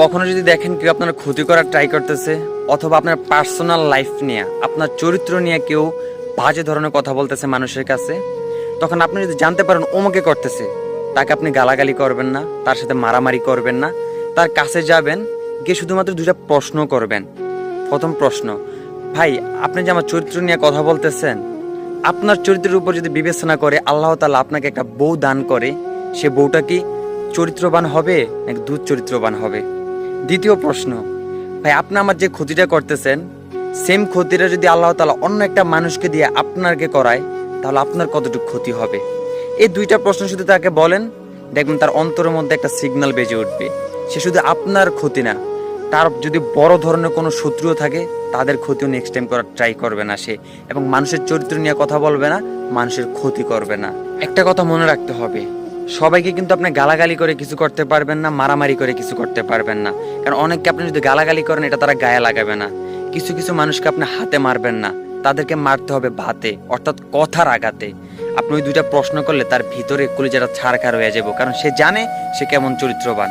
কখনো যদি দেখেন কেউ আপনার ক্ষতি করার ট্রাই করতেছে, অথবা আপনার পার্সোনাল লাইফ নিয়ে, আপনার চরিত্র নিয়ে কেউ বাজে ধরনের কথা বলতেছে মানুষের কাছে, তখন আপনি যদি জানতে পারেন ওমকে করতেছে, তাকে আপনি গালাগালি করবেন না, তার সাথে মারামারি করবেন না, তার কাছে যাবেন, গিয়ে শুধুমাত্র দুইটা প্রশ্ন করবেন। প্রথম প্রশ্ন, ভাই আপনি যে আমার চরিত্র নিয়ে কথা বলতেছেন, আপনার চরিত্রের উপর যদি বিবেচনা করে আল্লাহ তাআলা আপনাকে একটা বউ দান করে, সে বউটা কি চরিত্রবান হবে নাকি দুধ চরিত্রবান হবে? দ্বিতীয় প্রশ্ন, ভাই আপনি আমার যে ক্ষতিটা করতেছেন, সেম ক্ষতিটা যদি আল্লাহ তাআলা অন্য একটা মানুষকে দিয়ে আপনাকে করায়, তাহলে আপনার কতটুকু ক্ষতি হবে? এই দুইটা প্রশ্ন শুধু তাকে বলেন, দেখবেন তার অন্তরের মধ্যে একটা সিগন্যাল বেজে উঠবে। সে শুধু আপনার ক্ষতি না, তার যদি বড় ধরনের কোনো শত্রুও থাকে, তাদের ক্ষতিও নেক্সট টাইম করার ট্রাই করবে না সে, এবং মানুষের চরিত্র নিয়ে কথা বলবে না, মানুষের ক্ষতি করবে না। একটা কথা মনে রাখতে হবে, সবাইকে কিন্তু আপনি গালাগালি করে কিছু করতে পারবেন না, মারামারি করে কিছু করতে পারবেন না। কারণ অনেককে আপনি যদি গালাগালি করেন, এটা তারা গায়ে লাগাবে না। কিছু কিছু মানুষকে আপনি হাতে মারবেন না, তাদেরকে মারতে হবে ভাতে, অর্থাৎ কথার আঘাতে। আপনি ওই দুইটা প্রশ্ন করলে তার ভিতরে কলিজাটা ছাড়খাড় হয়ে যাবে, কারণ সে জানে সে কেমন চরিত্রবান।